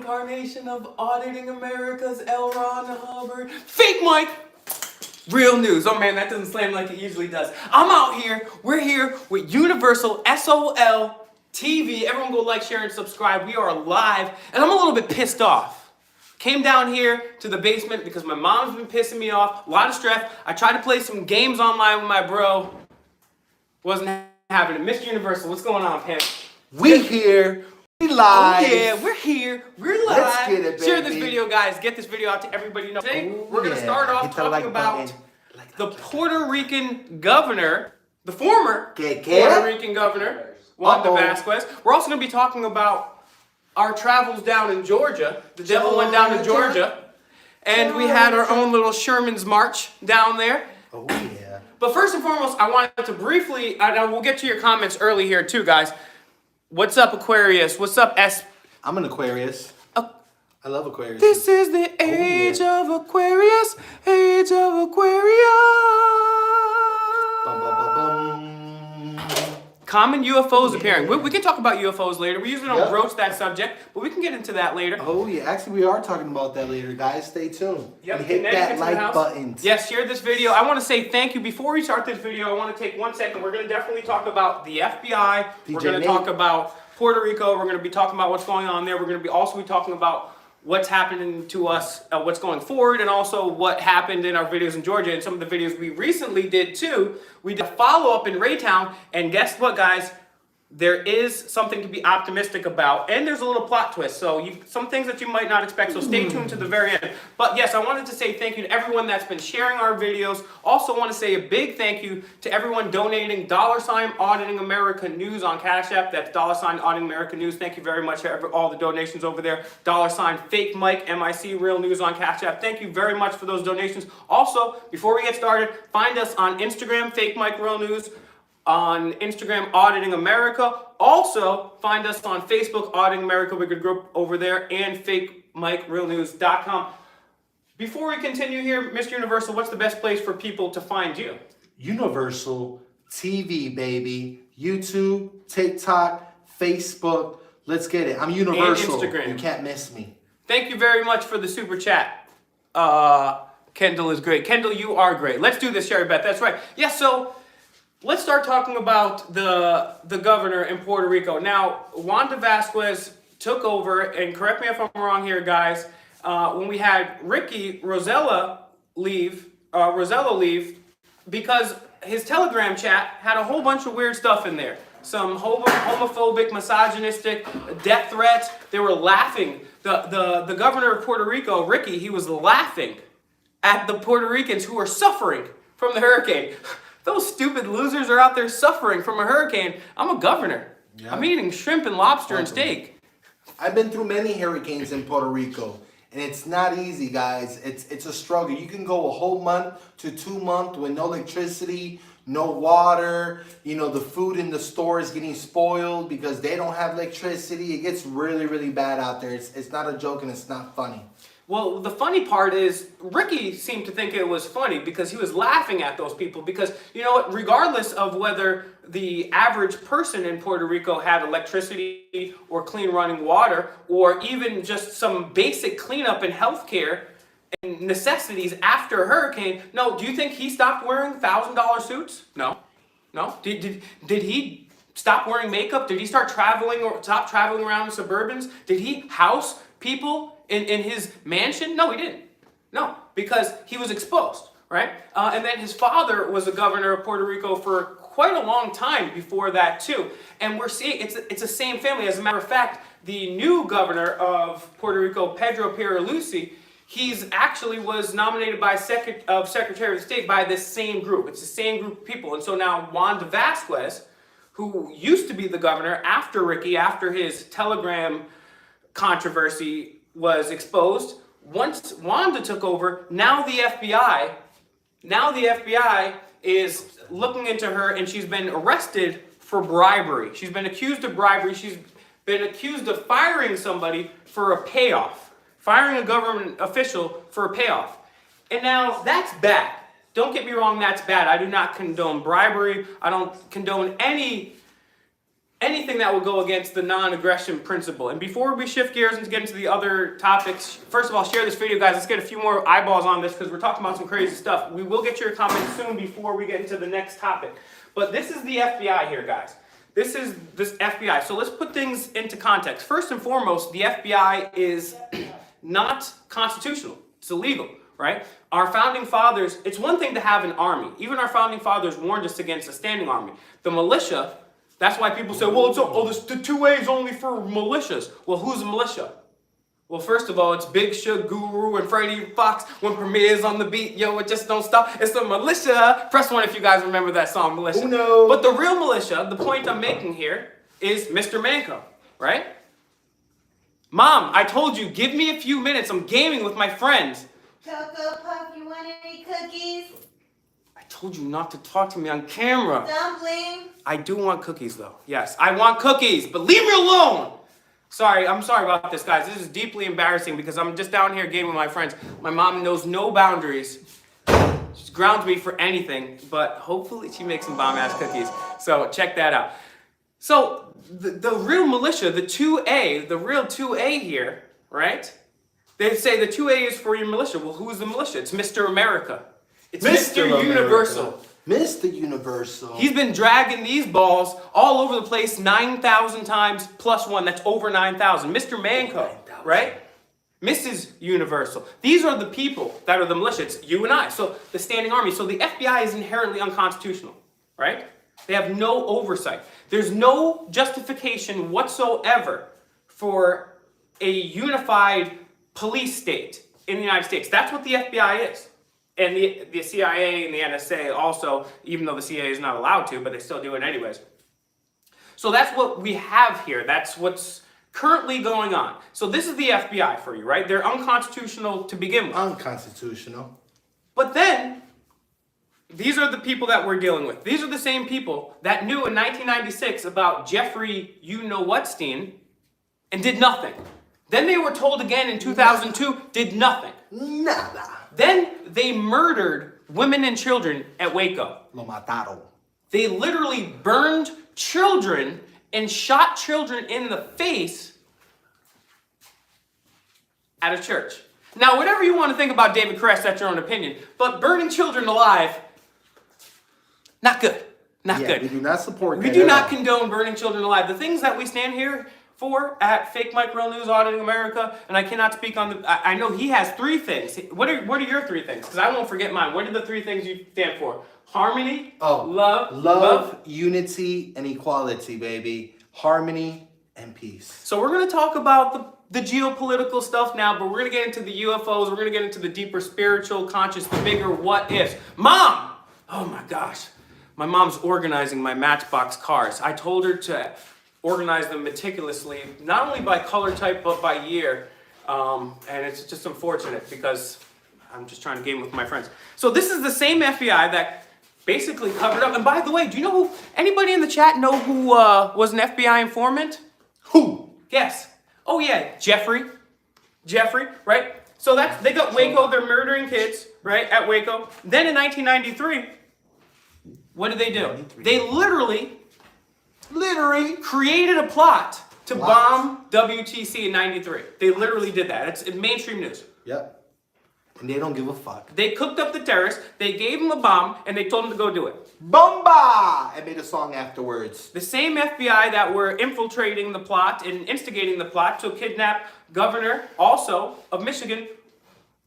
incarnation of auditing America's L. Ron Hubbard. Fake Mike! Real news. Oh man, that doesn't slam like it usually does. I'm out here. We're here with Universol SOL TV. Everyone go like, share, and subscribe. We are live, and I'm a little bit pissed off. Came down here to the basement because my mom's been pissing me off. A lot of stress. I tried to play some games online with my bro. Wasn't having it. Mr. Universol, what's going on, Pam? We here. We live. Oh yeah, we're here. We're live. Let's get it, baby. Share this video, guys. Get this video out to everybody you know. Today, we're going to start off talking about the Puerto Rican governor, the former Puerto Rican governor, Wanda Vasquez. We're also going to be talking about our travels down in Georgia. The devil went down to Georgia. And we had our own little Sherman's March down there. Oh yeah. But first and foremost, I wanted to briefly, we'll get to your comments early here too, guys. What's up, Aquarius? What's up, S? I'm an Aquarius. I love Aquarius. This is the age of Aquarius, age of Aquarius. Bum, bum, bum, bum. Common UFOs appearing. We can talk about UFOs later. We usually don't broach that subject, but we can get into that later. Oh yeah, actually we are talking about that later, guys. Stay tuned. Yep. And hit that like button. Yes, share this video. I want to say thank you. Before we start this video, I want to take 1 second. We're going to definitely talk about the FBI. We're going to talk about Puerto Rico. We're going to be talking about what's going on there. We're going to be also talking about what's happening to us, what's going forward, and also what happened in our videos in Georgia and some of the videos we recently did too. We did a follow-up in Raytown, and guess what, guys? There is something to be optimistic about, and there's a little plot twist. So some things that you might not expect, so stay tuned to the very end. But yes, I wanted to say thank you to everyone that's been sharing our videos. Also want to say a big thank you to everyone donating $ Auditing America News on Cash App. That's $ Auditing America News. Thank you very much for all the donations over there. $ Fake Mike, MIC, Real News on Cash App. Thank you very much for those donations. Also, before we get started, find us on Instagram, Fake Mike, Real News. On Instagram, Auditing America. Also, find us on Facebook, Auditing America. We could group over there, and FakeMikeRealNews.com. Before we continue here, Mr. Universol, what's the best place for people to find you? Universol TV, baby. YouTube, TikTok, Facebook. Let's get it. I'm Universal. And Instagram. You can't miss me. Thank you very much for the super chat. Kendall is great. Kendall, you are great. Let's do this, Sherry Beth. That's right. Yeah, so let's start talking about the governor in Puerto Rico. Now, Wanda Vasquez took over, and correct me if I'm wrong here, guys, when we had Rosella leave, because his Telegram chat had a whole bunch of weird stuff in there. Some homophobic, misogynistic, death threats. They were laughing. The governor of Puerto Rico, Ricky, he was laughing at the Puerto Ricans who were suffering from the hurricane. Those stupid losers are out there suffering from a hurricane. I'm a governor. Yeah. I'm eating shrimp and lobster and steak. I've been through many hurricanes in Puerto Rico, and it's not easy, guys. It's a struggle. You can go a whole month to 2 months with no electricity, no water. You know, the food in the store is getting spoiled because they don't have electricity. It gets really, really bad out there. It's not a joke, and it's not funny. Well, the funny part is Ricky seemed to think it was funny because he was laughing at those people because, you know what, regardless of whether the average person in Puerto Rico had electricity or clean running water or even just some basic cleanup in healthcare and necessities after a hurricane, no, do you think he stopped wearing $1,000 suits? No. No? Did he stop wearing makeup? Did he start traveling or stop traveling around in Suburbans? Did he house people in his mansion? No, he didn't. No, because he was exposed, right? And then his father was a governor of Puerto Rico for quite a long time before that too. And we're seeing it's the same family. As a matter of fact, the new governor of Puerto Rico, Pedro Pierluisi, he's actually was nominated by Secretary of State by this same group. It's the same group of people. And so now Wanda Vasquez, who used to be the governor after Ricky, after his Telegram controversy was exposed, once Wanda took over, now the FBI is looking into her, and she's been arrested for bribery. She's been accused of bribery. She's been accused of firing somebody for a payoff, firing a government official for a payoff. And now that's bad. Don't get me wrong, that's bad. I do not condone bribery. I don't condone any anything that will go against the non-aggression principle. And before we shift gears and get into the other topics, first of all, share this video, guys. Let's get a few more eyeballs on this because we're talking about some crazy stuff. We will get your comments soon before we get into the next topic. But this is the FBI here, guys. This is this FBI. So let's put things into context. First and foremost, the FBI is not constitutional. It's illegal, right? Our founding fathers, it's one thing to have an army. Even our founding fathers warned us against a standing army. The militia, that's why people say, well, the 2A is only for militias. Well, who's a militia? Well, first of all, it's Big Shug Guru and Freddie Fox when Premier's on the beat. Yo, it just don't stop. It's the militia. Press 1 if you guys remember that song, Militia. Oh, no. But the real militia, the point I'm making here, is Mr. Manco, right? Mom, I told you, give me a few minutes. I'm gaming with my friends. Cocoa Puff, you want any cookies? I told you not to talk to me on camera. Dumpling? I do want cookies, though. Yes, I want cookies, but leave me alone. Sorry, I'm sorry about this, guys. This is deeply embarrassing because I'm just down here gaming with my friends. My mom knows no boundaries. She grounds me for anything, but hopefully she makes some bomb-ass cookies. So check that out. So the real militia, the 2A, the real 2A here, right? They say the 2A is for your militia. Well, who's the militia? It's Mr. America. It's Mr. Universal. Mr. Universal. He's been dragging these balls all over the place 9,000 times plus 1. That's over 9,000. Mr. Manco, 9,000. right? Mrs. Universal. These are the people that are the militia. It's you and I. So the standing army. So the FBI is inherently unconstitutional, right? They have no oversight. There's no justification whatsoever for a unified police state in the United States. That's what the FBI is. And the CIA and the NSA also, even though the CIA is not allowed to, but they still do it anyways. So that's what we have here. That's what's currently going on. So this is the FBI for you, right? They're unconstitutional to begin with. Unconstitutional. But then, these are the people that we're dealing with. These are the same people that knew in 1996 about Jeffrey you-know-what-stein and did nothing. Then they were told again in 2002, did nothing. Nada. Then they murdered women and children at Waco. Lo mataron. They literally burned children and shot children in the face at a church. Now, whatever you want to think about David Koresh, that's your own opinion. But burning children alive, not good. Not good. We do not support that. We do not condone burning children alive. The things that we stand here for at Fake Mike Real News Auditing America, and I cannot speak on the. I know he has 3 things. What are your 3 things? Because I won't forget mine. What are the 3 things you stand for? Harmony, love, unity, and equality, baby. Harmony and peace. So we're going to talk about the geopolitical stuff now, but we're going to get into the UFOs. We're going to get into the deeper spiritual, conscious, the bigger what ifs. Mom! Oh my gosh. My mom's organizing my Matchbox cars. I told her to organize them meticulously, not only by color type, but by year. And it's just unfortunate because I'm just trying to game with my friends. So this is the same FBI that basically covered up. And by the way, do you know anybody in the chat know who was an FBI informant? Who? Guess. Oh yeah, Jeffrey, right? So they got Waco, they're murdering kids, right, at Waco. Then in 1993, what did they do? They literally created a plot to bomb WTC in 93. They literally did that. It's in mainstream news. Yep. And they don't give a fuck. They cooked up the terrorists, they gave them a bomb, and they told them to go do it. Bomba! I made a song afterwards. The same FBI that were infiltrating the plot and instigating the plot to kidnap Governor, also, of Michigan,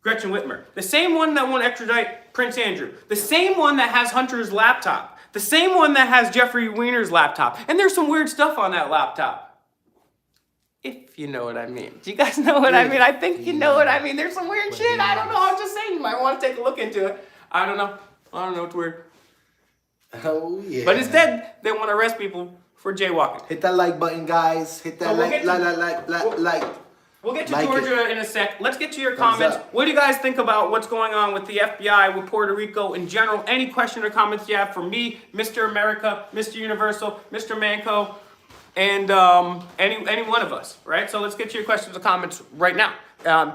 Gretchen Whitmer. The same one that won't extradite Prince Andrew. The same one that has Hunter's laptop. The same one that has Jeffrey Weiner's laptop. And there's some weird stuff on that laptop. If you know what I mean. Do you guys know what I mean? I think you know what I mean. There's some weird shit. I don't know. I'm just saying. You might want to take a look into it. I don't know. It's weird. Oh, yeah. But instead, they want to arrest people for jaywalking. Hit that like button, guys. Hit that like. We'll get to like Georgia in a sec. Let's get to your comments. What do you guys think about what's going on with the FBI, with Puerto Rico in general? Any question or comments you have for me, Mr. America, Mr. Universal, Mr. Manco, and any one of us, right? So let's get to your questions or comments right now.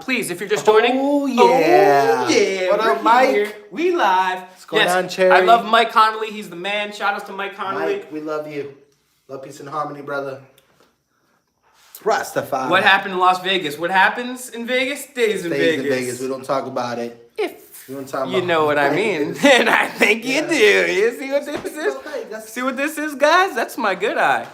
Please, if you're just joining. Oh, yeah. What up, Mike? Here. We live. What's going on, Cherry? I love Mike Connolly. He's the man. Shout outs to Mike Connolly. Mike, we love you. Love, peace, and harmony, brother. Rastafari. What happened in Las Vegas? What happens in Vegas stays in Stays Vegas. in Vegas. We don't talk about it. If We don't talk you about know what I mean, Vegas. and I think you Yeah. do. You see what this is? Okay, that's- See what this is, guys? That's my good eye.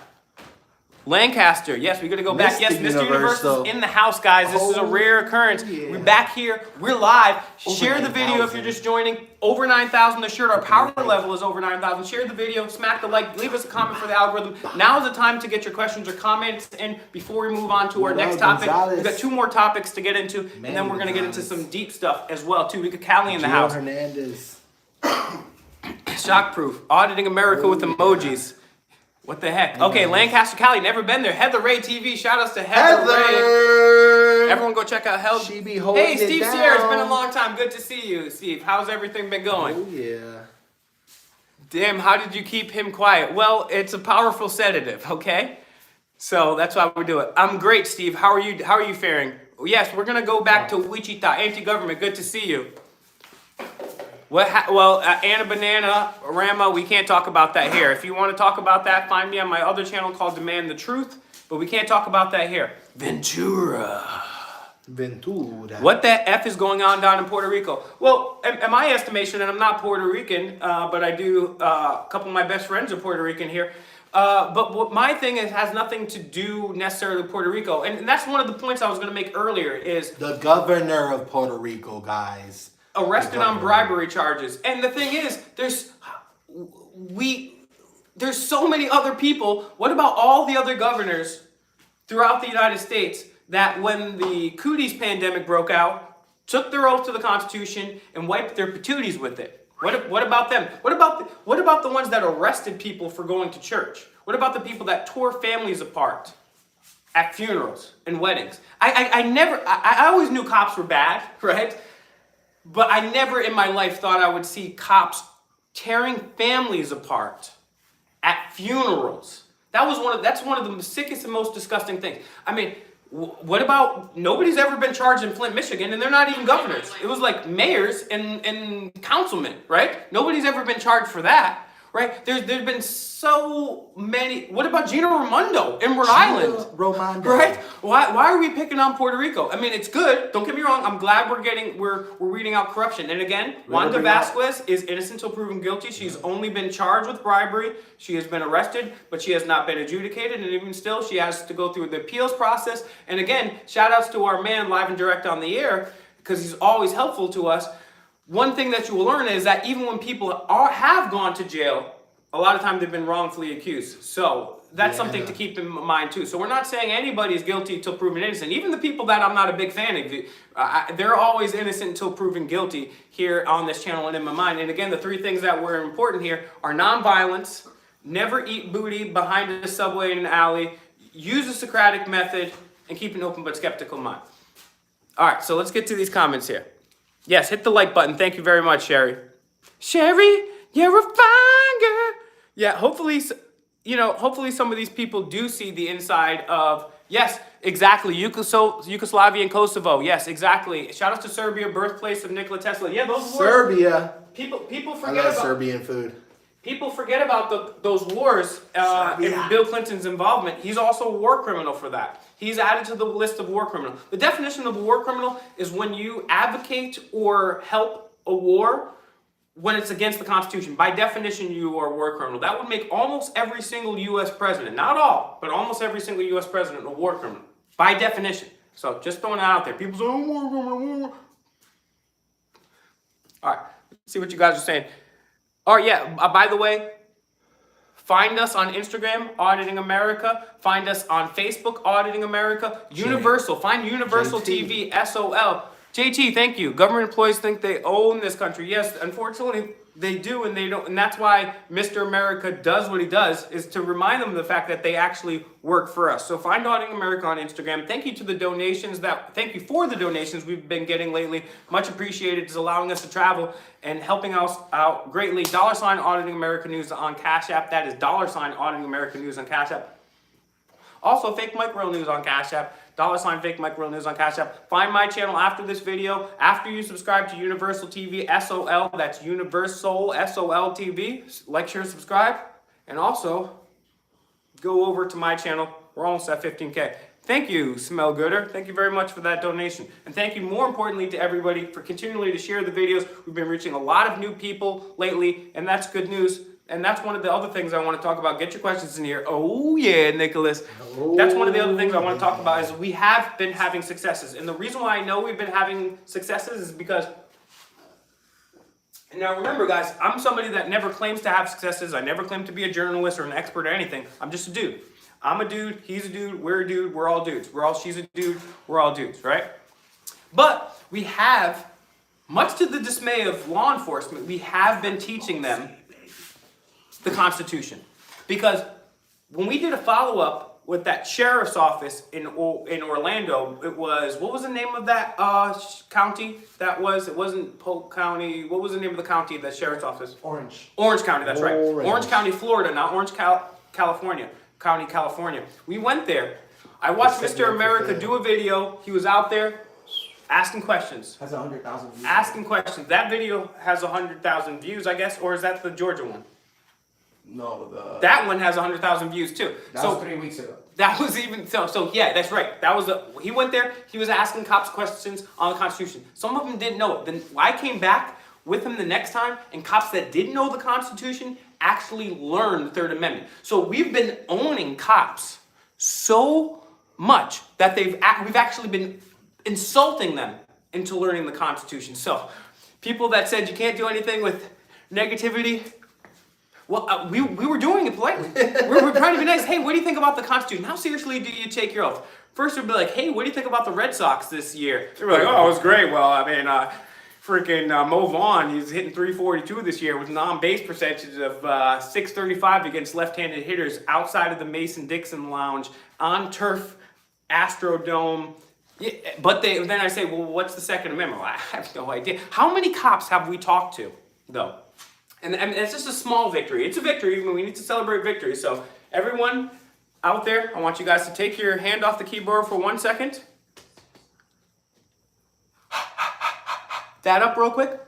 Lancaster, yes, we're gonna go back. Yes, Mr. Mr. Universal's Universal. in the house, guys. This is a Oh, rare occurrence. yeah. We're back here. We're live. Over Share the video if 9,000. you're just joining. Over 9,000 the shirt. Our power level is over 9,000. Share the video. Smack the like. Leave us a comment for the algorithm. Now is the time to get your questions or comments in before we move on to our Manuel next topic. Gonzalez. We've got 2 more topics to get into, and then Manuel we're gonna get into Gonzalez. some deep stuff as well too. We got Callie in the Gio house. Hernandez. Shockproof. Auditing America with emojis. What the heck? Okay, Lancaster, Cali, never been there. Heather Ray TV. Shout outs to Heather Ray. Heather. Everyone go check out Heather. She be holding Hey, it Steve down. Sierra, it's been a long time. Good to see you, Steve. How's everything been going? Oh yeah. Damn, how did you keep him quiet? Well, it's a powerful sedative, okay? So that's why we do it. I'm great, Steve. How are you? How are you faring? Yes, we're gonna go back to Wichita, anti-government. Good to see you. Anna Banana, Rama, we can't talk about that here. If you want to talk about that, find me on my other channel called Demand the Truth, but we can't talk about that here. Ventura. What the F is going on down in Puerto Rico? Well, in my estimation, and I'm not Puerto Rican, but I do, a couple of my best friends are Puerto Rican here. But what my thing is has nothing to do necessarily with Puerto Rico. And that's one of the points I was going to make earlier is The governor of Puerto Rico, guys. arrested on bribery charges. And the thing is, there's so many other people. What about all the other governors throughout the United States that when the cooties pandemic broke out, took their oath to the Constitution and wiped their patooties with it? What about them? What about the ones that arrested people for going to church? What about the people that tore families apart at funerals and weddings? I always knew cops were bad, right? But I never in my life thought I would see cops tearing families apart at funerals. That's one of the sickest and most disgusting things. I mean, what about, nobody's ever been charged in Flint, Michigan, and they're not even governors. It was like mayors and councilmen, right? Nobody's ever been charged for that, right? There's been so many. What about Gina Raimondo in Rhode Island? Raimondo. Right? Why are we picking on Puerto Rico? I mean, it's good. Don't get me wrong. I'm glad we're weeding out corruption. And again, Wanda Vasquez is innocent until proven guilty. She's only been charged with bribery. She has been arrested, but she has not been adjudicated. And even still, she has to go through the appeals process. And again, shout outs to our man live and direct on the air, because he's always helpful to us. One thing that you will learn is that even when people have gone to jail, a lot of times they've been wrongfully accused. So that's something to keep in mind too. So we're not saying anybody is guilty until proven innocent. Even the people that I'm not a big fan of, they're always innocent until proven guilty here on this channel and in my mind. And again, the 3 things that were important here are nonviolence, never eat booty behind a subway in an alley, use the Socratic method, and keep an open but skeptical mind. All right, so let's get to these comments here. Yes, hit the like button. Thank you very much, Sherry. Sherry, you're a fine girl. Yeah, hopefully some of these people do see the inside of, yes, exactly, Yugoslavia and Kosovo. Yes, exactly. Shout out to Serbia, birthplace of Nikola Tesla. Yeah, those wars. Serbia. People I forget love about Serbian food. People forget about those wars and Bill Clinton's involvement. He's also a war criminal for that. He's added to the list of war criminals. The definition of a war criminal is when you advocate or help a war when it's against the Constitution. By definition, you are a war criminal. That would make almost every single U.S. president, not all, but almost every single U.S. president a war criminal. By definition. So just throwing that out there. People say, oh, war criminal. All right, let's see what you guys are saying. Oh, yeah, by the way, find us on Instagram, Auditing America. Find us on Facebook, Auditing America. Universal, find Universal JT. TV, SOL. JT, thank you. Government employees think they own this country. Yes, unfortunately, they do, and they don't. And that's why Mr. America does what he does, is to remind them of the fact that they actually work for us. So find Auditing America on Instagram. Thank you to the donations thank you for the donations we've been getting lately. Much appreciated. It's allowing us to travel and helping us out greatly. $ Auditing America News on Cash App. That is $ Auditing America News on Cash App. Also, Fake Mike Real News on Cash App. $ Fake Mike Real News on Cash App. Find my channel after this video. After you subscribe to Universal TV, SOL. That's Universol, SOL TV. Like, share, subscribe. And also, go over to my channel. We're almost at 15K. Thank you, Smell Gooder. Thank you very much for that donation. And thank you more importantly to everybody for continually to share the videos. We've been reaching a lot of new people lately, and that's good news. And that's one of the other things I want to talk about. Get your questions in here. Oh yeah, Nicholas. That's one of the other things I want to talk about is we have been having successes. And the reason why I know we've been having successes is because, and now remember guys, I'm somebody that never claims to have successes. I never claim to be a journalist or an expert or anything. I'm just a dude. I'm a dude, he's a dude, we're a dude, we're all dudes. She's a dude, we're all dudes, right? But we have, much to the dismay of law enforcement, we have been teaching them the Constitution. Because when we did a follow-up with that sheriff's office in Orlando, it was, what was the name of that county that was? It wasn't Polk County. What was the name of the county, that sheriff's office? Orange. Orange County, that's right. Orange. Orange County, Florida, not Orange, California. County, California. We went there. I watched Mr. America do a video. He was out there asking questions. Has 100,000 views. Asking questions. That video has 100,000 views, I guess, or is that the Georgia one? No, That one has 100,000 views too. That was 3 weeks ago. That was even so yeah, that's right. That was he went there, he was asking cops questions on the Constitution. Some of them didn't know it. Then I came back with him the next time, and cops that didn't know the Constitution actually learned the Third Amendment. So we've been owning cops so much that we've actually been insulting them into learning the Constitution. So people that said you can't do anything with negativity, well, we were doing it politely. We're trying to be nice. Hey, what do you think about the Constitution? How seriously do you take your oath? First we'd be like, hey, what do you think about the Red Sox this year? They were like, oh, it was great. Well, I mean, freaking Mo Vaughn, he's hitting 342 this year with non-base percentage of 635 against left-handed hitters outside of the Mason-Dixon Lounge on turf, Astrodome. Yeah, but then I say, well, what's the Second Amendment? Well, I have no idea. How many cops have we talked to, though? And it's just a small victory. It's a victory, but we need to celebrate victory. So everyone out there, I want you guys to take your hand off the keyboard for 1 second. That up real quick.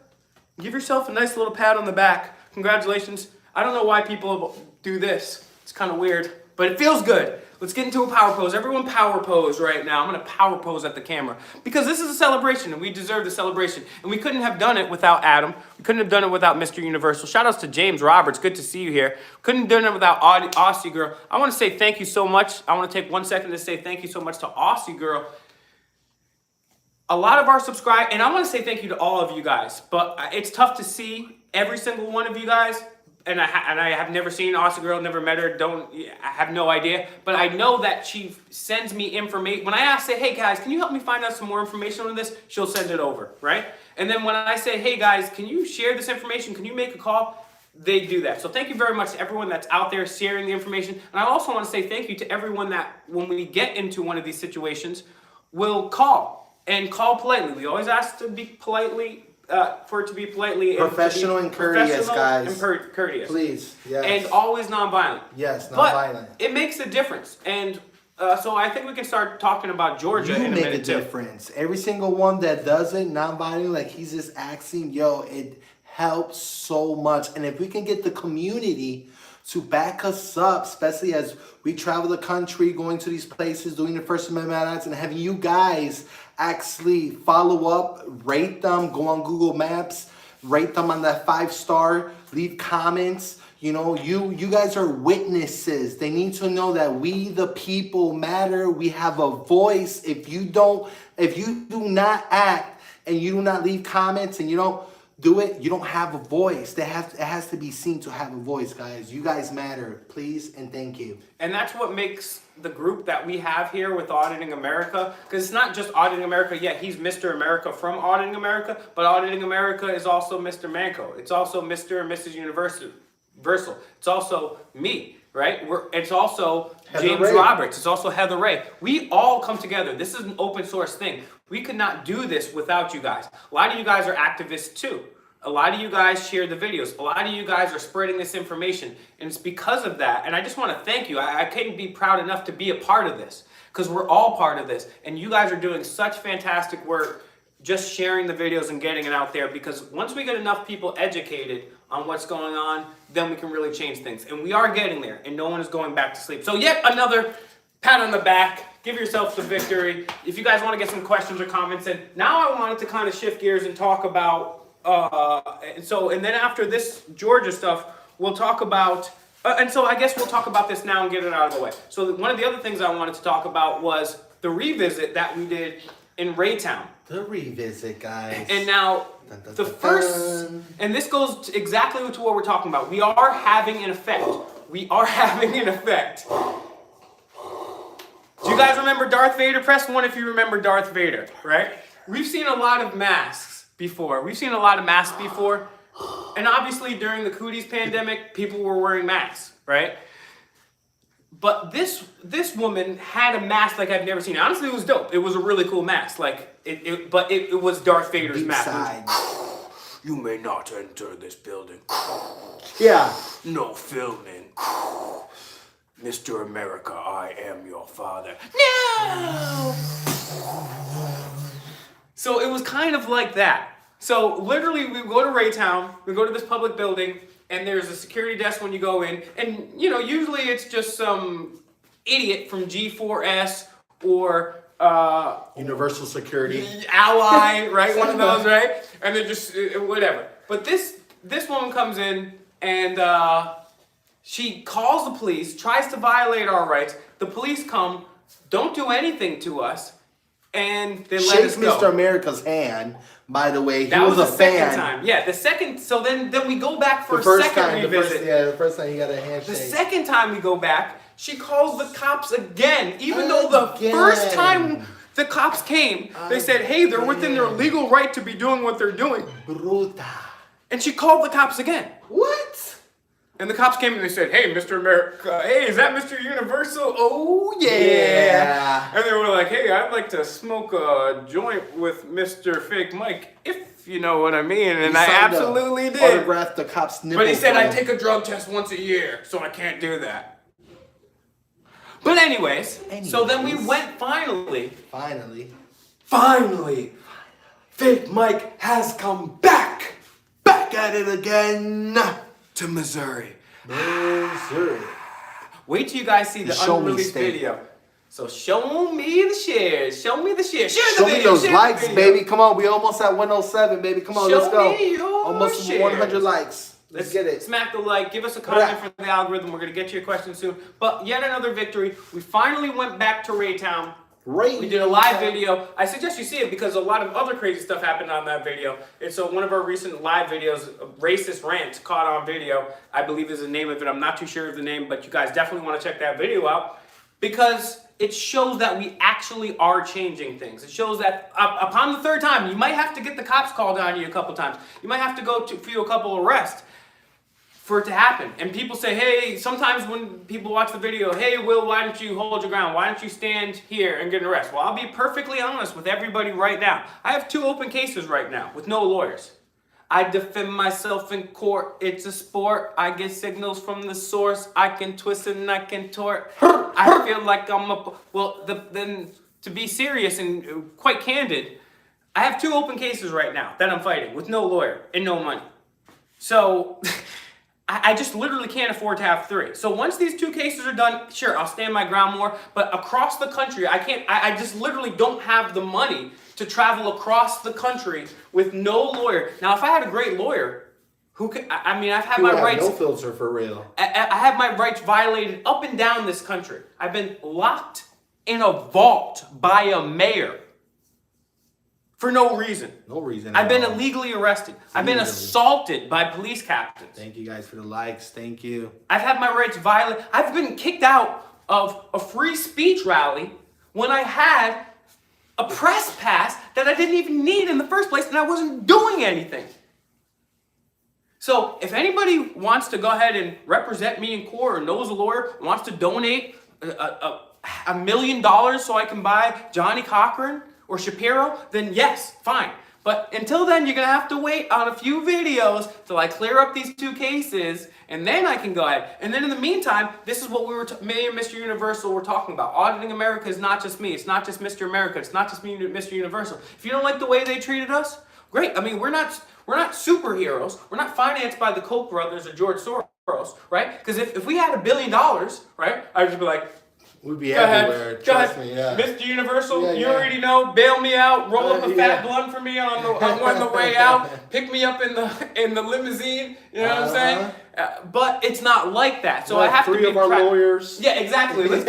Give yourself a nice little pat on the back. Congratulations. I don't know why people do this. It's kind of weird, but it feels good. Let's get into a power pose. Everyone power pose right now. I'm going to power pose at the camera because this is a celebration and we deserve the celebration. And we couldn't have done it without Adam. We couldn't have done it without Mr. Universal. Shout outs to James Roberts. Good to see you here. Couldn't have done it without Aussie Girl. I want to say thank you so much. I want to take 1 second to say thank you so much to Aussie Girl. A lot of our subscribers, and I want to say thank you to all of you guys, but it's tough to see every single one of you guys. And I have never seen Aussie Girl, never met her, I have no idea. But I know that she sends me information. When I say, hey guys, can you help me find out some more information on this? She'll send it over, right? And then when I say, hey guys, can you share this information? Can you make a call? They do that. So thank you very much to everyone that's out there sharing the information. And I also want to say thank you to everyone that when we get into one of these situations, will call and call politely. We always ask to be politely, for it to be politely professional and courteous, guys. And courteous. Please, yes. And always nonviolent. Yes, nonviolent. But it makes a difference. And so I think we can start talking about Georgia in a minute make a difference. Every single one that does it nonviolent, like he's just asking, yo, it helps so much. And if we can get the community to back us up, especially as we travel the country, going to these places, doing the First Amendment ads, and having you guys actually follow up, rate them, go on Google Maps, rate them on that 5-star, leave comments. You know, you guys are witnesses. They need to know that we the people matter. We have a voice. If you do not act and you do not leave comments and you don't do it, you don't have a voice. It has to be seen to have a voice, guys. You guys matter. Please and thank you. And that's what makes the group that we have here with Auditing America, because it's not just Auditing America. Yeah, he's Mr. America from Auditing America, but Auditing America is also Mr. Manco. It's also Mr. and Mrs. Universal. It's also me, right? It's also Heather James Ray. Roberts. It's also Heather Ray. We all come together. This is an open source thing. We could not do this without you guys. A lot of you guys are activists too. A lot of you guys share the videos. A lot of you guys are spreading this information. And it's because of that. And I just want to thank you. I couldn't be proud enough to be a part of this because we're all part of this. And you guys are doing such fantastic work just sharing the videos and getting it out there, because once we get enough people educated on what's going on, then we can really change things. And we are getting there, and no one is going back to sleep. So yet another pat on the back. Give yourself the victory. If you guys want to get some questions or comments, and now I wanted to kind of shift gears and talk about, and then after this Georgia stuff, we'll talk about, and so I guess we'll talk about this now and get it out of the way. So one of the other things I wanted to talk about was the revisit that we did in Raytown. The revisit, guys. And now, the first, and this goes exactly to what we're talking about. We are having an effect. We are having an effect. Do you guys remember Darth Vader? Press 1 if you remember Darth Vader, right? We've seen a lot of masks before. And obviously during the cooties pandemic, people were wearing masks, right? But this woman had a mask like I've never seen. Honestly, it was dope. It was a really cool mask. But it was Darth Vader's mask. Side. You may not enter this building. Yeah. No filming. Mr. America, I am your father. No! So it was kind of like that. So literally we go to Raytown, we go to this public building, and there's a security desk when you go in, and usually it's just some idiot from G4S or Universal Security. Ally, right? One of those, right? And they're just whatever. But this woman comes in and she calls the police, tries to violate our rights. The police come, don't do anything to us, and they let us Shake go. Mr. America's hand. By the way, he That was a the second fan. time. Yeah, the second. So then we go back for The first a second time, revisit. the first time you got a handshake. The second time we go back, she calls the cops again. Even though the first time the cops came, they said, hey, they're within their legal right to be doing what they're doing. Bruta. And she called the cops again. What? And the cops came and they said, hey, Mr. America, hey, is that Mr. Universal? Oh, yeah. Yeah. And they were like, hey, I'd like to smoke a joint with Mr. Fake Mike, if you know what I mean. And I absolutely did. Autographed the cop's nipple. But he said for I him. take a drug test once a year, so I can't do that. But anyways, so then we went finally, Fake Mike has come back at it again. to Missouri. Missouri. Wait till you guys see the Show me unreleased state. video. So show me the shares. Show me the shares. Share the Show video. me those share likes, the video. baby. Come on, we almost at 107, baby. Come on, Show let's go. me your Almost shares. 100 likes. Let's get it. Smack the like. Give us a comment for the algorithm. We're going to get you a question soon. But yet another victory. We finally went back to Raytown. We did a live video. I suggest you see it because a lot of other crazy stuff happened on that video. And so one of our recent live videos, Racist Rant, caught on video, I believe is the name of it. I'm not too sure of the name, but you guys definitely want to check that video out because it shows that we actually are changing things. It shows that upon the third time, you might have to get the cops called on you a couple times. You might have to go through a couple arrests for it to happen. And people say, hey, sometimes when people watch the video, hey, Will, why don't you hold your ground? Why don't you stand here and get an arrest? Well, I'll be perfectly honest with everybody right now. I have 2 open cases right now with no lawyers. I defend myself in court. It's a sport. I get signals from the source. I can twist and I can tort. I feel like then to be serious and quite candid, I have 2 open cases right now that I'm fighting with no lawyer and no money. So I just literally can't afford to have 3. So once these 2 cases are done, sure, I'll stand my ground more. But across the country, I just literally don't have the money to travel across the country with no lawyer. Now, if I had a great lawyer, I've had my rights. No filter for real. I have my rights violated up and down this country. I've been locked in a vault by a mayor for no reason. No reason. I've been at all. illegally arrested. I've been Illegally. assaulted by police captains. Thank you guys for the likes. Thank you. I've had my rights violated. I've been kicked out of a free speech rally when I had a press pass that I didn't even need in the first place and I wasn't doing anything. So if anybody wants to go ahead and represent me in court or knows a lawyer, wants to donate $1 million so I can buy Johnny Cochran or Shapiro, then yes, fine. But until then, you're going to have to wait on a few videos till I clear up these 2 cases, and then I can go ahead. And then in the meantime, this is what me and Mr. Universal were talking about. Auditing America is not just me. It's not just Mr. America. It's not just me, Mr. Universal. If you don't like the way they treated us, great. I mean, we're not superheroes. We're not financed by the Koch brothers or George Soros, right? Because if we had $1 billion, right, I'd just be like, We'd be go everywhere. ahead, go Trust ahead. me, yeah. Mr. Universal, Yeah, you yeah. already know. Bail me out. Roll up a fat Yeah. blunt for me on the way out. Pick me up in the limousine. You know what I'm saying? But it's not like that. So I have to be 3 of our lawyers. Yeah, exactly. Let's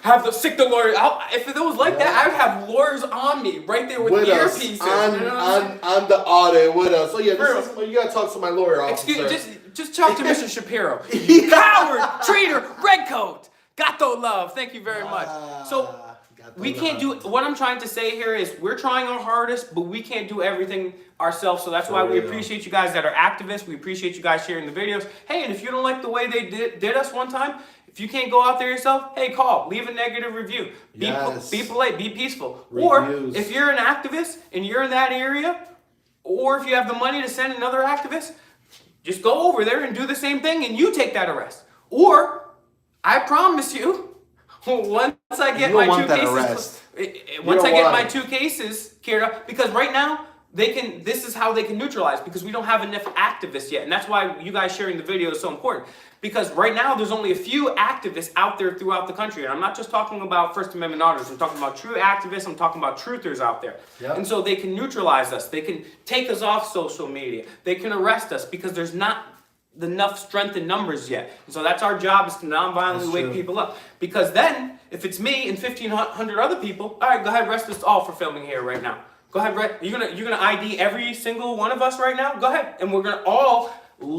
have the lawyers. If it was like that, I would have lawyers on me right there with us earpieces. on, you know what I'm saying? on the audit with us. So yeah, Real. this is, you gotta talk to my lawyer officer. Just talk to Mr. Shapiro. You coward, traitor, redcoat. Gato love. Thank you very much. So we can't do, what I'm trying to say here is we're trying our hardest, but we can't do everything ourselves. So that's why we appreciate you guys that are activists. We appreciate you guys sharing the videos. Hey, and if you don't like the way they did us one time, if you can't go out there yourself, hey, call, leave a negative review. Be polite, be peaceful. Reviews. Or if you're an activist and you're in that area, or if you have the money to send another activist, just go over there and do the same thing and you take that arrest. Or I promise you, once I get my 2 cases, once I get my 2 cases, Kira, because right now this is how they can neutralize, because we don't have enough activists yet, and that's why you guys sharing the video is so important. Because right now there's only a few activists out there throughout the country, and I'm not just talking about First Amendment auditors. I'm talking about true activists. I'm talking about truthers out there, and so they can neutralize us. They can take us off social media. They can arrest us because there's not enough strength in numbers yet. And so that's our job, is to non-violently wake people up. Because then, if it's me and 1,500 other people, all right, go ahead, arrest us all for filming here right now. Go ahead, you're gonna ID every single one of us right now? Go ahead, and we're gonna all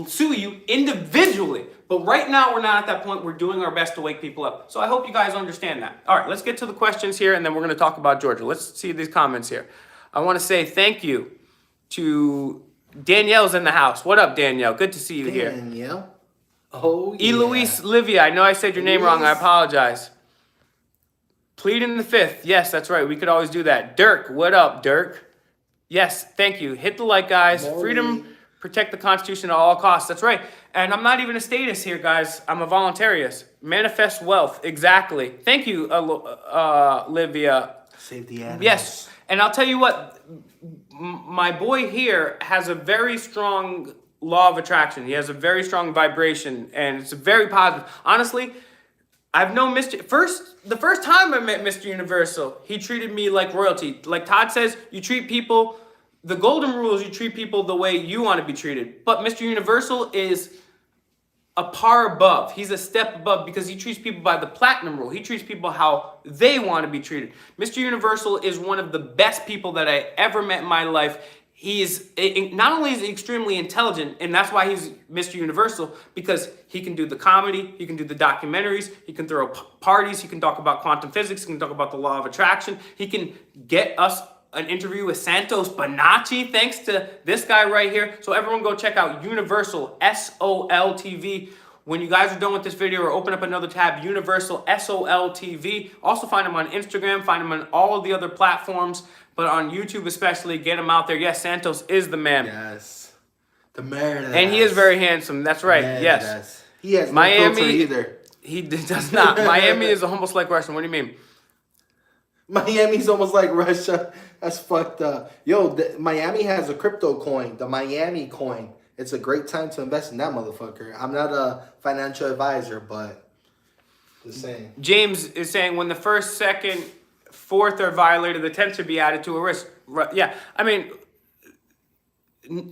sue you individually. But right now, we're not at that point. We're doing our best to wake people up. So I hope you guys understand that. All right, let's get to the questions here, and then we're gonna talk about Georgia. Let's see these comments here. I wanna say thank you to Danielle's in the house. What up, Danielle? Good to see you here. Danielle? Oh, yeah. Eloise Livia, I know I said your name wrong. I apologize. Pleading the 5th. Yes, that's right. We could always do that. Dirk, what up, Dirk? Yes, thank you. Hit the like, guys. Freedom, protect the Constitution at all costs. That's right. And I'm not even a statist here, guys. I'm a voluntariist. Manifest wealth. Exactly. Thank you, Livia. Save the animals. Yes. And I'll tell you what, my boy here has a very strong law of attraction. He has a very strong vibration, and it's very positive. Honestly, I've known the first time I met Mr. Universal, he treated me like royalty. Like Todd says, you treat people, the golden rule is you treat people the way you want to be treated. But Mr. Universal is a par above. He's a step above, because he treats people by the platinum rule. He treats people how they want to be treated. Mr. Universal is one of the best people that I ever met in my life. Not only is he extremely intelligent, and that's why he's Mr. Universal, because he can do the comedy, he can do the documentaries, he can throw parties, he can talk about quantum physics, he can talk about the law of attraction, he can get us an interview with Santos Bonacci, thanks to this guy right here. So everyone go check out Universal, SOL TV. When you guys are done with this video, or open up another tab, Universal SOL TV. Also find him on Instagram, find him on all of the other platforms, but on YouTube especially, get him out there. Yes, Santos is the man. Yes. The man. And he is very handsome. That's right. Yes. He has no filter either. He does not. Miami is almost like Russia. What do you mean? Miami's almost like Russia. That's fucked up. Yo, Miami has a crypto coin, the Miami coin. It's a great time to invest in that motherfucker. I'm not a financial advisor, but just saying. James is saying when the 1st, 2nd, 4th are violated, the 10th should be added to a risk. Yeah, I mean,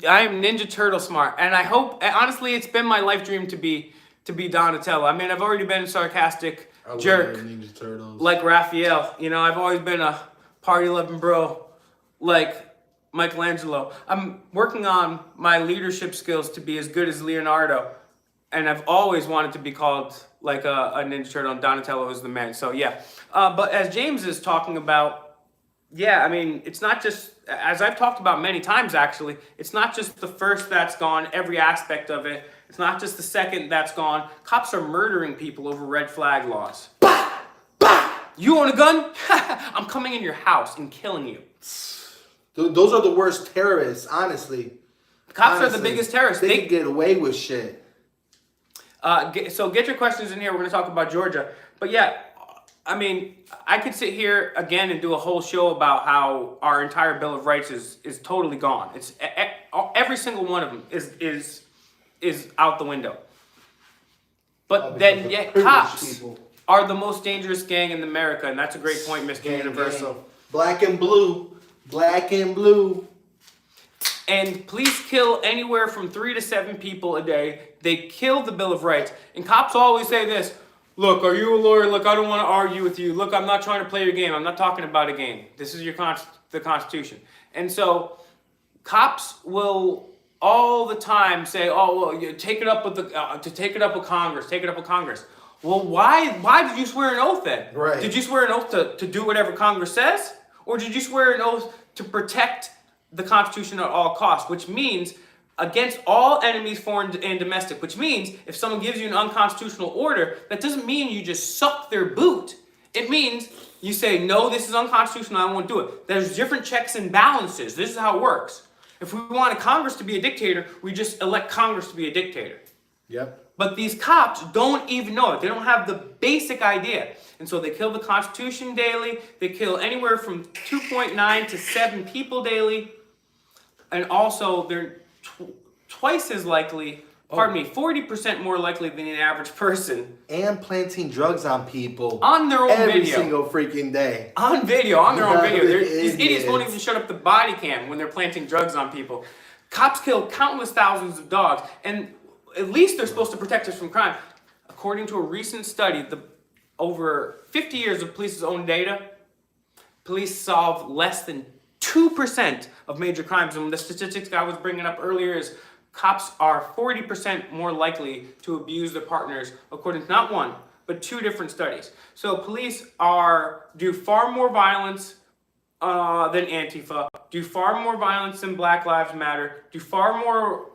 I am Ninja Turtle smart, and I hope, honestly, it's been my life dream to be Donatello. I mean, I've already been a sarcastic jerk Ninja Turtles. like Raphael. You know, I've always been a party-loving bro like Michelangelo. I'm working on my leadership skills to be as good as Leonardo, and I've always wanted to be called like a Ninja Turtle, and Donatello is the man. So yeah, but as James is talking about, yeah, I mean, it's not just, as I've talked about many times actually, it's not just the 1st that's gone, every aspect of it. It's not just the 2nd that's gone. Cops are murdering people over red flag laws. Bah! Bah! You own a gun? I'm coming in your house and killing you. Those are the worst terrorists, honestly. Cops are the biggest terrorists. They can get away with shit. So get your questions in here. We're going to talk about Georgia. But yeah, I mean, I could sit here again and do a whole show about how our entire Bill of Rights is totally gone. It's every single one of them is out the window. But then yet cops are the most dangerous gang in America, and that's a great point, Mr. Universal. Black and blue. Black and blue. And police kill anywhere from 3 to 7 people a day. They kill the Bill of Rights. And cops always say this, look, are you a lawyer? Look, I don't want to argue with you. Look, I'm not trying to play your game. I'm not talking about a game. This is the Constitution. And so cops will all the time say, oh, well, you take it up with Congress. Take it up with Congress. Well, why did you swear an oath then? Right. Did you swear an oath to do whatever Congress says? Or did you swear an oath to protect the Constitution at all costs, which means against all enemies, foreign and domestic, which means if someone gives you an unconstitutional order, that doesn't mean you just suck their boot. It means you say, no, this is unconstitutional, I won't do it. There's different checks and balances. This is how it works. If we wanted Congress to be a dictator, we just elect Congress to be a dictator. Yep. But these cops don't even know it. They don't have the basic idea. And so they kill the Constitution daily. They kill anywhere from 2.9 to 7 people daily. And also, they're twice as likely, 40% more likely than the average person. And planting drugs on people. On their own every video. Single freaking day. On video, on their own video. These idiots Idiots. won't even shut up the body cam when they're planting drugs on people. Cops kill countless thousands of dogs. And at least they're supposed to protect us from crime. According to a recent study, over 50 years of police's own data, police solve less than 2% of major crimes. And the statistics I was bringing up earlier is cops are 40% more likely to abuse their partners, according to not one, but 2 different studies. So police do far more violence than Antifa, do far more violence than Black Lives Matter, do far more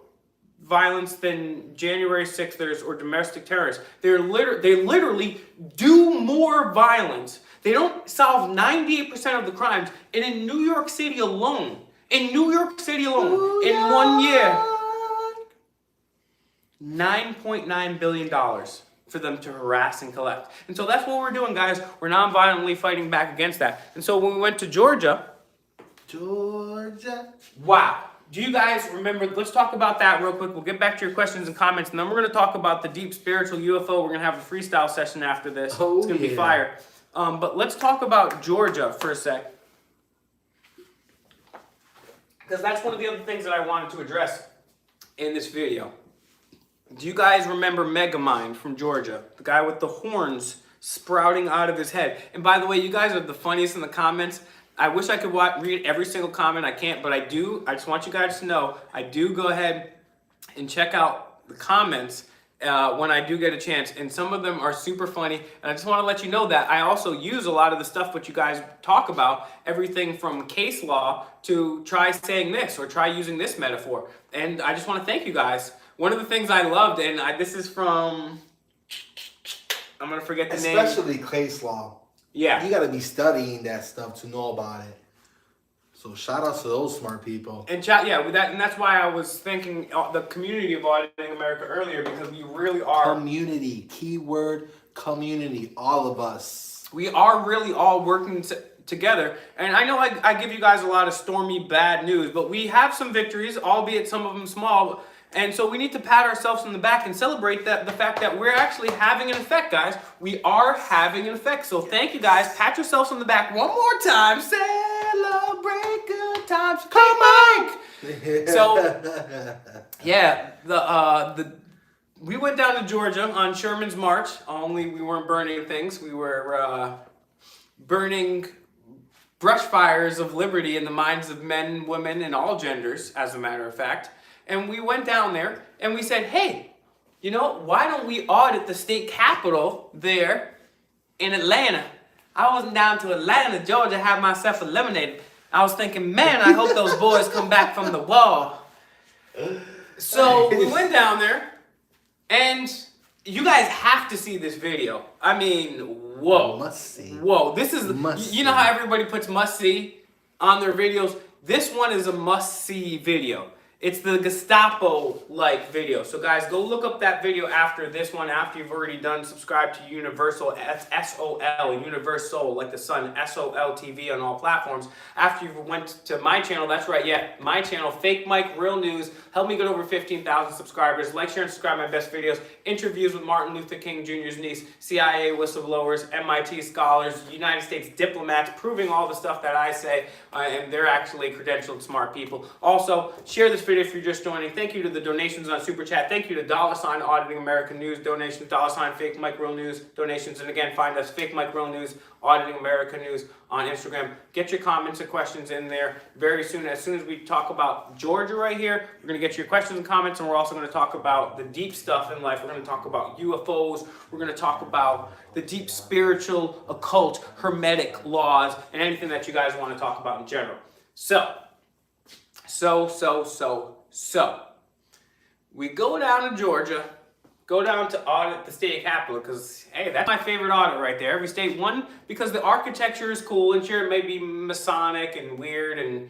violence than January 6thers or domestic terrorists. They literally do more violence. They don't solve 98% of the crimes. And in New York City alone, in 1 year, $9.9 billion for them to harass and collect. And so that's what we're doing, guys. We're non-violently fighting back against that. And so when we went to Georgia, wow. Do you guys remember? Let's talk about that real quick. We'll get back to your questions and comments, and then we're going to talk about the deep spiritual UFO. We're going to have a freestyle session after this. It's going to be fire. But let's talk about Georgia for a sec, because that's one of the other things that I wanted to address in this video. Do you guys remember Megamind from Georgia? The guy with the horns sprouting out of his head. And by the way, you guys are the funniest in the comments. I wish I could read every single comment. I can't, but I do. I just want you guys to know, I do go ahead and check out the comments when I do get a chance. And some of them are super funny. And I just want to let you know that I also use a lot of the stuff that you guys talk about. Everything from case law to try saying this or try using this metaphor. And I just want to thank you guys. One of the things I loved, and this is from, I'm going to forget the name. Especially case law. Yeah. You got to be studying that stuff to know about it. So shout out to those smart people. And that's why I was thinking the community of Auditing America earlier, because we really are. Community. Keyword community. All of us. We are really all working together. And I know I give you guys a lot of stormy bad news, but we have some victories, albeit some of them small. And so we need to pat ourselves on the back and celebrate the fact that we're actually having an effect, guys. We are having an effect. So thank you, guys. Pat yourselves on the back one more time. Celebrate good times. Come on! So, yeah, we went down to Georgia on Sherman's March. Only we weren't burning things. We were burning brush fires of liberty in the minds of men, women, and all genders, as a matter of fact. And we went down there and we said, hey, you know, why don't we audit the state capitol there in Atlanta? I wasn't down to Atlanta, Georgia, have myself eliminated. I was thinking, man, I hope those boys come back from the wall. So we went down there, and you guys have to see this video. I mean, whoa. Must see. Whoa, this is, Must you know how everybody puts must see? on their videos. This one is a must-see video. It's the Gestapo-like video. So guys, go look up that video after this one, after you've already done. Subscribe to Universol, S-O-L, Universol, like the sun, S-O-L TV on all platforms. After you went to my channel, that's right, yeah, my channel, Fake Mike, Real News. Help me get over 15,000 subscribers. Like, share, and subscribe my best videos. Interviews with Martin Luther King Jr.'s niece, CIA whistleblowers, MIT scholars, United States diplomats, proving all the stuff that I say, and they're actually credentialed smart people. Also, share this video if you're just joining. Thank you to the donations on Super Chat. Thank you to $ Auditing American News donations, $ Fake Mike Real News donations. And again, find us Fake Mike Real News, Auditing American News on Instagram. Get your comments and questions in there very soon. As soon as we talk about Georgia right here, we're going to get your questions and comments, and we're also going to talk about the deep stuff in life. We're going to talk about UFOs. We're going to talk about the deep spiritual, occult, hermetic laws, and anything that you guys want to talk about in general. So, we go down to Georgia, go down to audit the state capitol, because, hey, that's my favorite audit right there. Every state, one, because the architecture is cool, and sure, it may be Masonic and weird and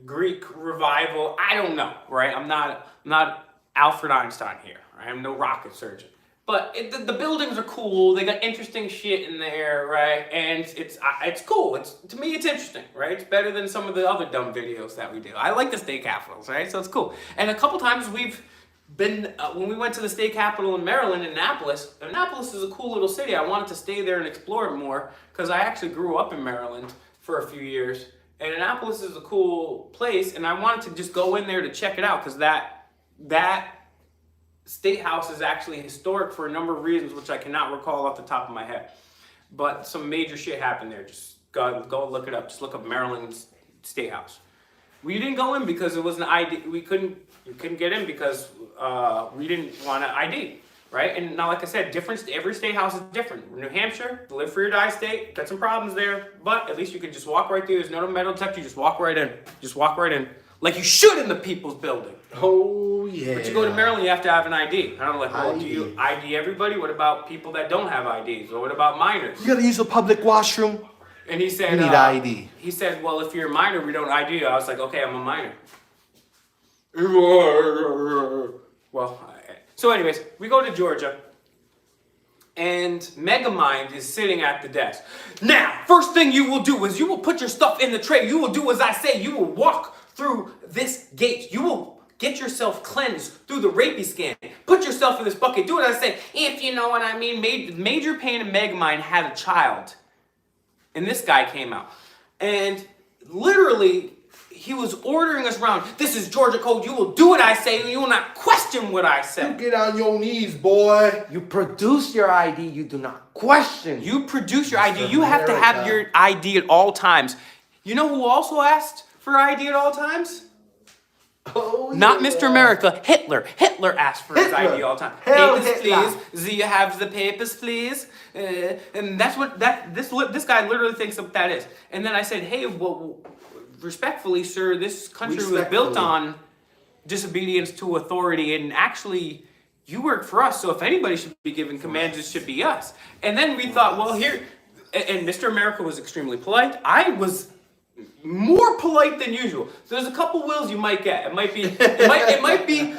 Greek revival. I don't know, right? I'm not Alfred Einstein here, right? I'm no rocket surgeon. But the buildings are cool. They got interesting shit in there, right? And it's cool. To me, it's interesting, right? It's better than some of the other dumb videos that we do. I like the state capitals, right? So it's cool. And a couple times we've been, when we went to the state capitol in Maryland, Annapolis. Annapolis is a cool little city. I wanted to stay there and explore it more because I actually grew up in Maryland for a few years. And Annapolis is a cool place, and I wanted to just go in there to check it out because that State House is actually historic for a number of reasons, which I cannot recall off the top of my head. But some major shit happened there. Just go look it up. Just look up Maryland State House. We didn't go in because it was an ID. You couldn't get in because we didn't want an ID, right? And now, like I said, every state house is different. New Hampshire, live free or die state, got some problems there, but at least you can just walk right through. There's no metal detector. You just walk right in. Just walk right in, like you should in the people's building. Oh, yeah. But you go to Maryland, you have to have an ID. I don't know, like, well, do you ID everybody? What about people that don't have IDs? Or what about minors? You gotta use a public washroom. And he said, you need ID. He said, well, if you're a minor, we don't ID you. I was like, okay, I'm a minor. Well, so anyways, we go to Georgia. And Megamind is sitting at the desk. Now, first thing you will do is you will put your stuff in the tray. You will do as I say. You will walk through this gate. You will get yourself cleansed through the rapey scan. Put yourself in this bucket. Do what I say. If you know what I mean. Major Pain and Megamind had a child. And this guy came out. And literally, he was ordering us around. This is Georgia code. You will do what I say. And you will not question what I say. You get on your knees, boy. You produce your ID. You do not question. You produce your ID. You have to have your ID at all times. You know who also asked for ID at all times? Oh, Not yeah. Mr. America, Hitler. Hitler asked for his ID all the time. Hell, Papers, Hitler. please. Do you have the papers, please? And that's what this guy literally thinks that is. And then I said, hey, well, respectfully, sir, this country was built on disobedience to authority, and actually, you work for us, so if anybody should be giving commands, it should be us. And then we thought, well, here, and Mr. America was extremely polite. I was more polite than usual. So there's a couple wills you might get. It might be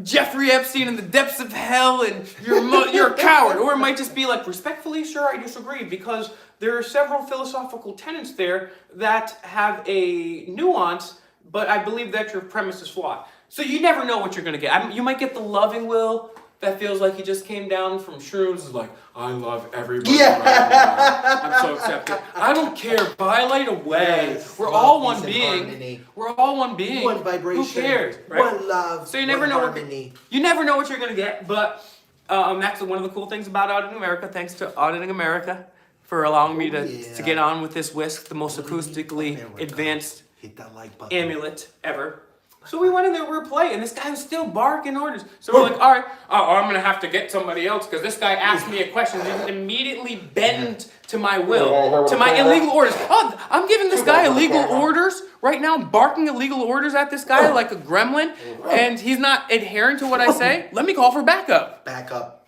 Jeffrey Epstein in the depths of hell, and you're a coward, or it might just be like, respectfully, sir, I disagree, because there are several philosophical tenets there that have a nuance, but I believe that your premise is flawed. So you never know what you're gonna get. You might get the loving will that feels like he just came down from shrooms. Is like, I love everybody right now. I'm so accepted. I don't care. Violate away. Yes, We're all one peace and being. harmony. We're all one being. One vibration. Who cares? Right? One love. So you never one know harmony. you never know what you're gonna get. But that's one of the cool things about Auditing America. Thanks to Auditing America for allowing me to get on with this whisk, the most acoustically advanced Hit that like button. amulet ever. So we went in there, we were playing, and this guy was still barking orders. So we're like, all right, I'm going to have to get somebody else because this guy asked me a question. He immediately bend to my will, to my illegal orders. Oh, I'm giving this guy illegal orders right now, barking illegal orders at this guy like a gremlin, and he's not adhering to what I say. Let me call for backup. Back up.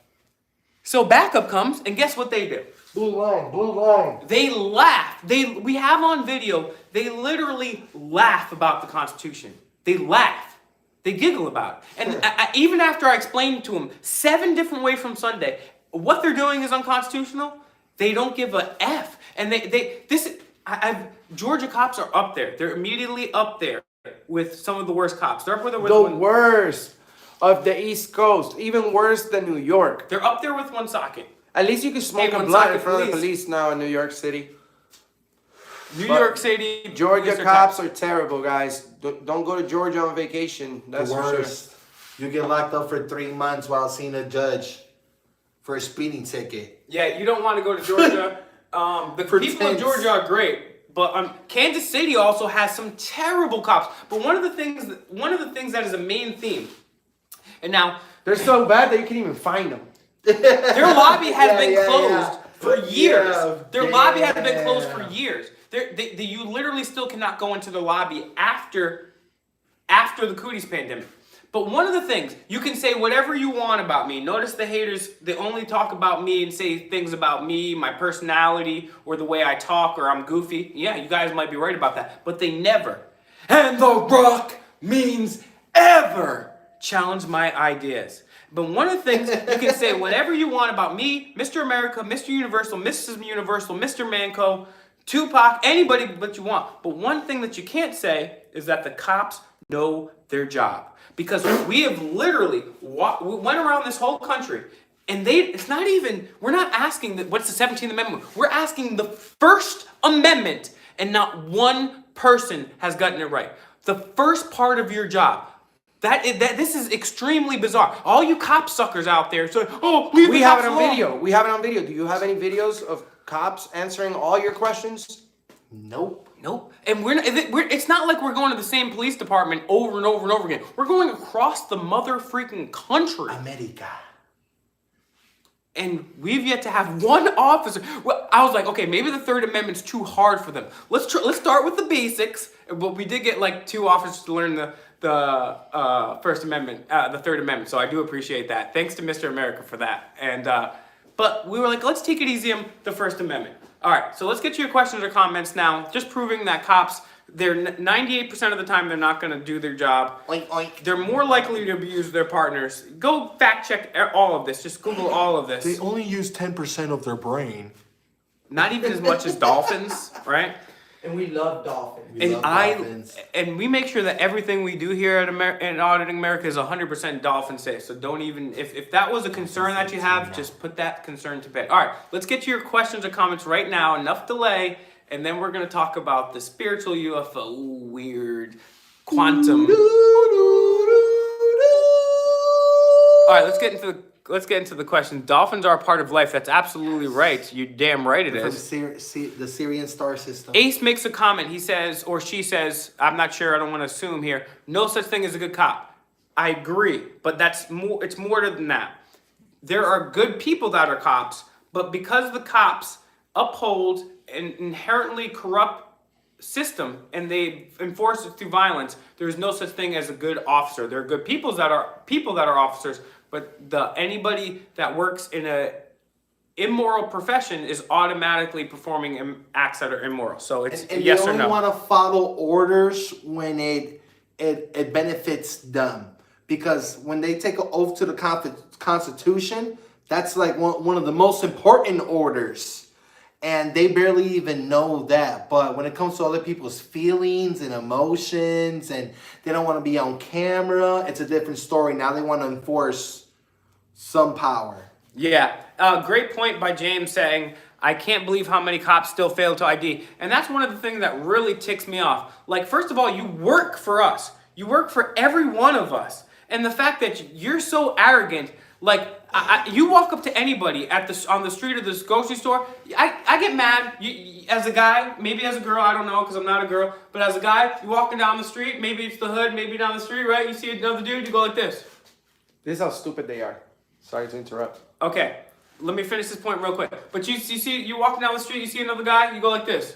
So backup comes, and guess what they do? Blue line, blue line. They laugh. We have on video, they literally laugh about the Constitution. They laugh. They giggle about it. And even after I explained to them 7 different ways from Sunday, what they're doing is unconstitutional, they don't give a F. And Georgia cops are up there. They're immediately up there with some of the worst cops. They're up there with The worst of the East Coast, even worse than New York. They're up there with one socket. At least you can smoke a one blunt socket, in front of the please. police now in New York City. New But York City, Georgia police are cops tough. are terrible, guys. Don't go to Georgia on vacation. That's The for sure. worst. You get locked up for 3 months while seeing a judge for a speeding ticket. Yeah, you don't want to go to Georgia. The people of Pretense. Georgia are great, but Kansas City also has some terrible cops. But one of the things that is a main theme, and now They're so bad that you can't even find them. their lobby has been Yeah, closed yeah. for years. Yeah, Their lobby has been damn. closed for years. You literally still cannot go into the lobby after the cooties pandemic. But one of the things, you can say whatever you want about me. Notice the haters, they only talk about me and say things about me, my personality, or the way I talk, or I'm goofy. Yeah, you guys might be right about that. But they never, and The Rock means ever, challenge my ideas. But one of the things, you can say whatever you want about me, Mr. America, Mr. Universal, Mrs. Universal, Mr. Manco, Tupac, anybody but you want. But one thing that you can't say is that the cops know their job. Because we have literally we went around this whole country, and we're not asking what's the 17th Amendment. We're asking the First Amendment, and not one person has gotten it right. The first part of your job. This is extremely bizarre. All you cop suckers out there saying, "Oh, leave We the have cops it on alone." video. We have it on video. Do you have any videos of cops answering all your questions? Nope. Nope. And it's not like we're going to the same police department over and over and over again. We're going across the mother freaking country. America. And we've yet to have one officer. Well, I was like, okay, maybe the Third Amendment's too hard for them. Let's start with the basics. But we did get like 2 officers to learn the First Amendment, the Third Amendment. So I do appreciate that. Thanks to Mr. America for that. And but we were like, let's take it easy on the First Amendment. All right, so let's get to your questions or comments now. Just proving that cops, they're 98% of the time they're not going to do their job. Oink, oink. They're more likely to abuse their partners. Go fact check all of this. Just Google all of this. They only use 10% of their brain. Not even as much as dolphins, right? And we love dolphins. We love dolphins. And we make sure that everything we do here at in Auditing America is 100% dolphin safe. So don't even, if that was a concern that you have, just put that concern to bed. All right, let's get to your questions or comments right now. Enough delay, and then we're gonna talk about the spiritual UFO, weird, quantum. All right, let's get into the question. Dolphins are a part of life. That's absolutely right. You're damn right it From is. the Syrian star system. Ace makes a comment. He says, or she says, I'm not sure, I don't want to assume here, no such thing as a good cop. I agree, but it's more than that. There are good people that are cops, but because the cops uphold an inherently corrupt system and they enforce it through violence, there is no such thing as a good officer. There are good people that are officers, but anybody that works in a immoral profession is automatically performing acts that are immoral. So it's and yes they or only no. want to follow orders when it benefits them. Because when they take an oath to the Constitution, that's like one of the most important orders. And they barely even know that. But when it comes to other people's feelings and emotions, and they don't want to be on camera, it's a different story. Now they want to enforce some power. Yeah, great point by James saying, I can't believe how many cops still fail to ID. And that's one of the things that really ticks me off. Like, first of all, you work for us. You work for every one of us. And the fact that you're so arrogant, like, you walk up to anybody on the street or this grocery store, I get mad. As a guy, maybe as a girl, I don't know because I'm not a girl, but as a guy, you walking down the street, maybe it's the hood, maybe down the street, right? You see another dude, you go like this. This is how stupid they are. Sorry to interrupt. Okay, let me finish this point real quick. But you walking down the street, you see another guy, you go like this,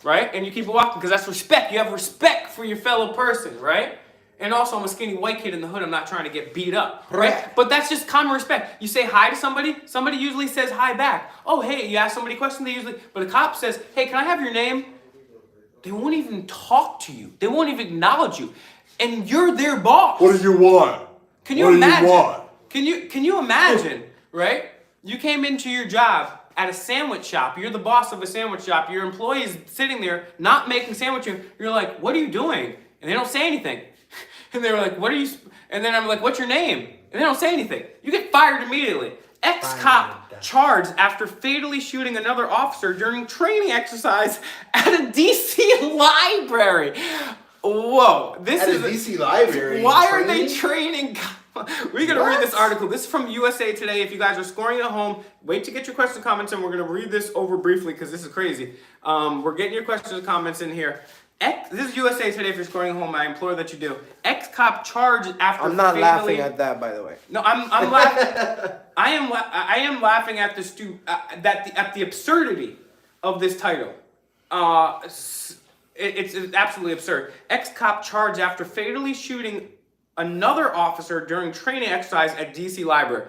right? And you keep walking because that's respect. You have respect for your fellow person, right? And also, I'm a skinny white kid in the hood. I'm not trying to get beat up, right? Correct. But that's just common respect. You say hi to somebody, somebody usually says hi back. Oh, hey, you ask somebody a question, they usually, but a cop says, hey, can I have your name? They won't even talk to you. They won't even acknowledge you. And you're their boss. What do you want? Can you What do you imagine? want? Can you imagine, right? You came into your job at a sandwich shop. You're the boss of a sandwich shop. Your employee is sitting there not making sandwiches. You're like, what are you doing? And they don't say anything. And they're like, what are you? And then I'm like, what's your name? And they don't say anything. You get fired immediately. Ex-cop charged after fatally shooting another officer during training exercise at a DC library. Whoa, this At is a DC library. Why are they training? We're gonna read this What? article. This is from USA Today. If you guys are scoring at home, wait to get your questions and comments in. We're gonna read this over briefly because this is crazy. We're getting your questions and comments in here. This is USA Today. If you're scoring at home, I implore that you do. Ex-cop charged after I'm not fatally... laughing at that, by the way. No, I'm laughing. I am laughing at at the absurdity of this title. It's absolutely absurd. Ex-cop charged after fatally shooting another officer during training exercise at DC library.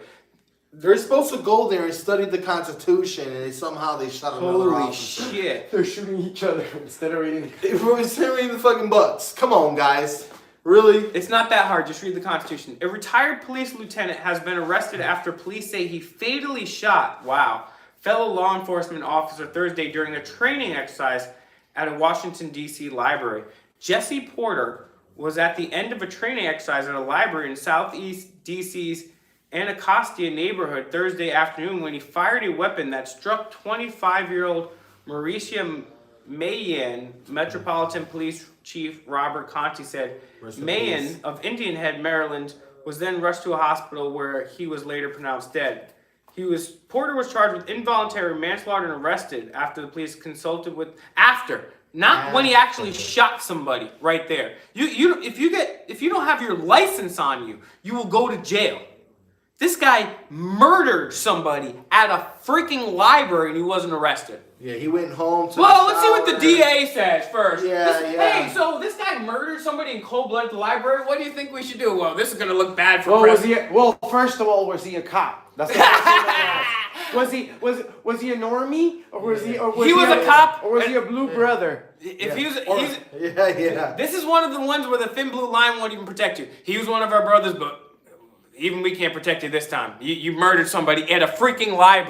They're supposed to go there and study the Constitution, and somehow they shot another Holy officer. shit. They're shooting each other instead of reading. Instead of reading the fucking books. Come on, guys. Really? It's not that hard. Just read the Constitution. A retired police lieutenant has been arrested after police say he fatally shot, fellow law enforcement officer Thursday during a training exercise at a Washington, D.C. library. Jesse Porter was at the end of a training exercise at a library in southeast D.C.'s Anacostia neighborhood Thursday afternoon when he fired a weapon that struck 25-year-old Mauricia Mayen. Metropolitan Police Chief Robert Conti said Mayen of Indian Head, Maryland, was then rushed to a hospital where he was later pronounced dead. Porter was charged with involuntary manslaughter and arrested after the police consulted with not when he actually shot somebody right there. If you don't have your license on you, you will go to jail. This guy murdered somebody at a freaking library and he wasn't arrested. Yeah, he went home to Well, the let's see what the shower. DA says first. Yeah. Hey, so this guy murdered somebody in cold blood at the library. What do you think we should do? Well, this is gonna look bad for Well, press. first of all, was he a cop? That's the first thing I asked. Was he a normie, or was he was a cop, or was he a blue brother? If he's Yeah. this is one of the ones where the thin blue line won't even protect you. He was one of our brothers, but even we can't protect you this time. You murdered somebody at a freaking library.